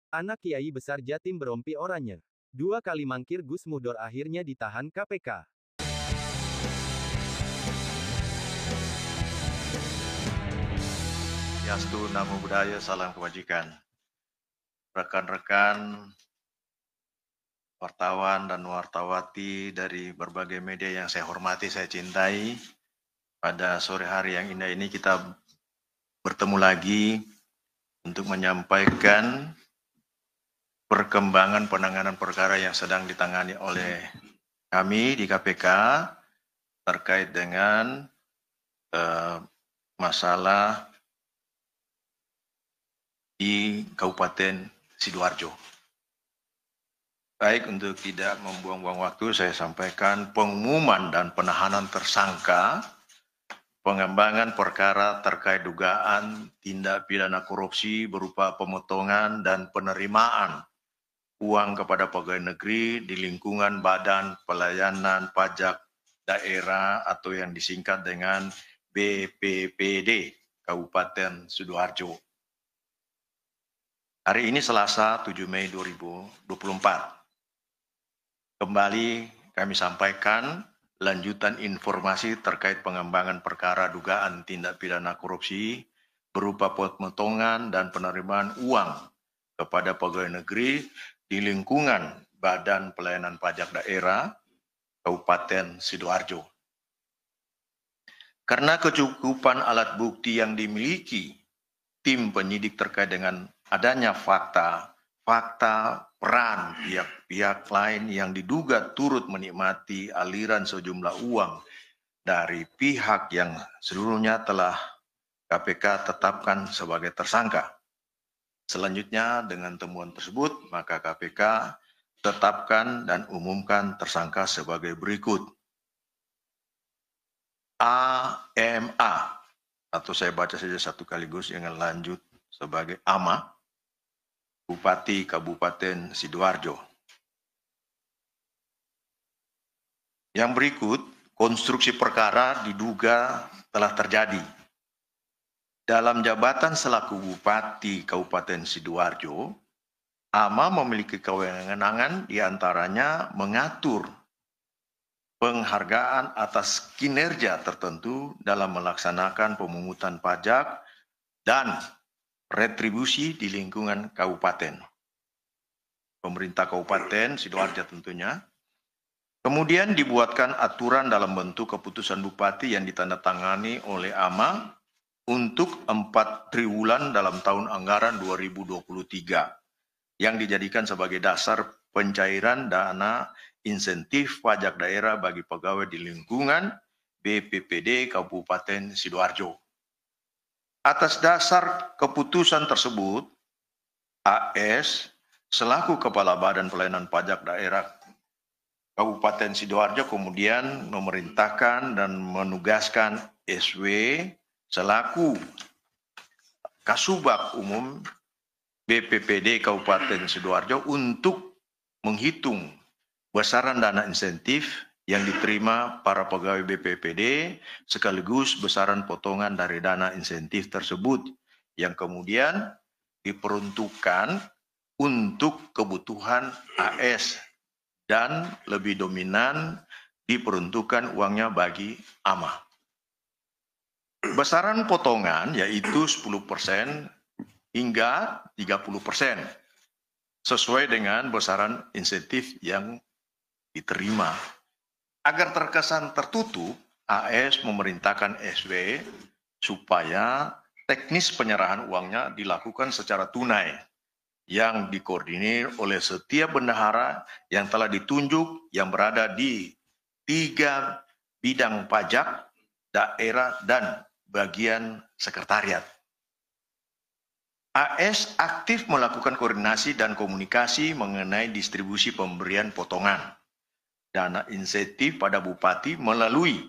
Anak Kiai Besar Jatim berompi oranye. 2 kali mangkir Gus Muhdur akhirnya ditahan KPK. Yastu, Namo Buddhaya, salam kebajikan. Rekan-rekan wartawan dan wartawati dari berbagai media yang saya hormati, saya cintai, pada sore hari yang indah ini kita bertemu lagi untuk menyampaikan perkembangan penanganan perkara yang sedang ditangani oleh kami di KPK terkait dengan masalah di Kabupaten Sidoarjo. Baik, untuk tidak membuang-buang waktu, saya sampaikan pengumuman dan penahanan tersangka, pengembangan perkara terkait dugaan tindak pidana korupsi berupa pemotongan dan penerimaan uang kepada pegawai negeri di lingkungan Badan Pelayanan Pajak Daerah atau yang disingkat dengan BPPD Kabupaten Sidoarjo. Hari ini Selasa 7 Mei 2024. Kembali kami sampaikan lanjutan informasi terkait pengembangan perkara dugaan tindak pidana korupsi berupa pemotongan dan penerimaan uang kepada pegawai negeri di lingkungan Badan Pelayanan Pajak Daerah Kabupaten Sidoarjo. Karena kecukupan alat bukti yang dimiliki tim penyidik terkait dengan adanya fakta peran pihak-pihak lain yang diduga turut menikmati aliran sejumlah uang dari pihak yang seluruhnya telah KPK tetapkan sebagai tersangka. Selanjutnya dengan temuan tersebut, maka KPK tetapkan dan umumkan tersangka sebagai berikut. AMA, atau saya baca saja satu kaligus dengan lanjut sebagai AMA, Bupati Kabupaten Sidoarjo. Yang berikut, konstruksi perkara diduga telah terjadi. Dalam jabatan selaku Bupati Kabupaten Sidoarjo, AMA memiliki kewenangan diantaranya mengatur penghargaan atas kinerja tertentu dalam melaksanakan pemungutan pajak dan retribusi di lingkungan kabupaten. Pemerintah Kabupaten Sidoarjo tentunya. Kemudian dibuatkan aturan dalam bentuk keputusan Bupati yang ditandatangani oleh AMA untuk 4 triwulan dalam tahun anggaran 2023 yang dijadikan sebagai dasar pencairan dana insentif pajak daerah bagi pegawai di lingkungan BPPD Kabupaten Sidoarjo. Atas dasar keputusan tersebut, AS selaku Kepala Badan Pelayanan Pajak Daerah Kabupaten Sidoarjo kemudian memerintahkan dan menugaskan SW selaku Kasubag Umum BPPD Kabupaten Sidoarjo untuk menghitung besaran dana insentif yang diterima para pegawai BPPD sekaligus besaran potongan dari dana insentif tersebut yang kemudian diperuntukkan untuk kebutuhan AS dan lebih dominan diperuntukkan uangnya bagi AMA. Besaran potongan yaitu 10% hingga 30% sesuai dengan besaran insentif yang diterima. Agar terkesan tertutup, AS memerintahkan SW supaya teknis penyerahan uangnya dilakukan secara tunai yang dikoordinir oleh setiap bendahara yang telah ditunjuk yang berada di 3 bidang pajak, daerah, dan bagian sekretariat. AS aktif melakukan koordinasi dan komunikasi mengenai distribusi pemberian potongan dana insentif pada bupati melalui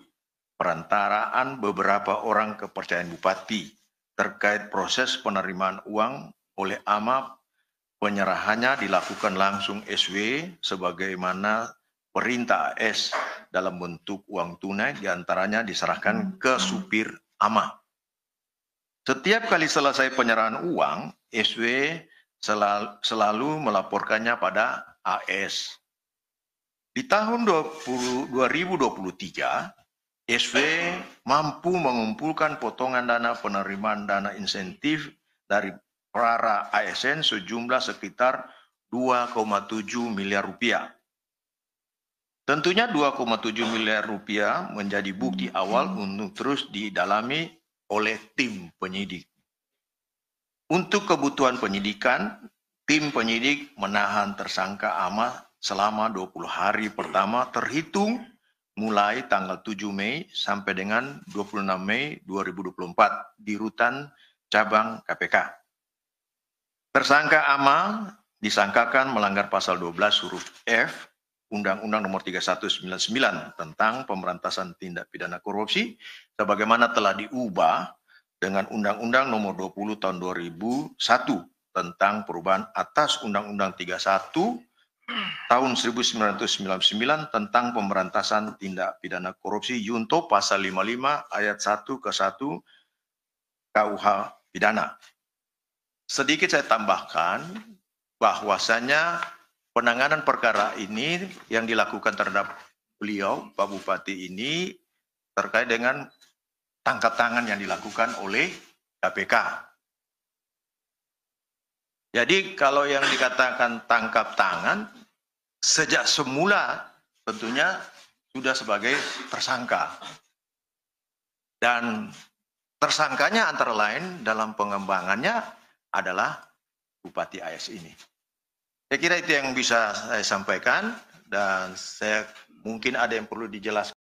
perantaraan beberapa orang kepercayaan bupati terkait proses penerimaan uang oleh AMA. Penyerahannya dilakukan langsung SW sebagaimana perintah AS dalam bentuk uang tunai diantaranya diserahkan ke supir AMA. Setiap kali selesai penyerahan uang, SW selalu melaporkannya pada AS. Di tahun 2023, SV mampu mengumpulkan potongan dana penerimaan dana insentif dari para ASN sejumlah sekitar 2,7 miliar rupiah. Tentunya 2,7 miliar rupiah menjadi bukti awal untuk terus didalami oleh tim penyidik. Untuk kebutuhan penyidikan, tim penyidik menahan tersangka AMA selama 20 hari pertama terhitung mulai tanggal 7 Mei sampai dengan 26 Mei 2024 di rutan cabang KPK. Tersangka AMA disangkakan melanggar pasal 12 huruf F Undang-Undang Nomor 3199 tentang pemberantasan tindak pidana korupsi sebagaimana telah diubah dengan Undang-Undang Nomor 20 Tahun 2001 tentang perubahan atas Undang-Undang 31 Tahun 1999 tentang pemberantasan tindak pidana korupsi Junto pasal 55 ayat 1 ke 1 KUH pidana. Sedikit saya tambahkan bahwasanya penanganan perkara ini yang dilakukan terhadap beliau, Pak Bupati ini, terkait dengan tangkap tangan yang dilakukan oleh KPK. Jadi kalau yang dikatakan tangkap tangan, sejak semula tentunya sudah sebagai tersangka. Dan tersangkanya antara lain dalam pengembangannya adalah Bupati AS ini. Saya kira itu yang bisa saya sampaikan dan saya mungkin ada yang perlu dijelaskan.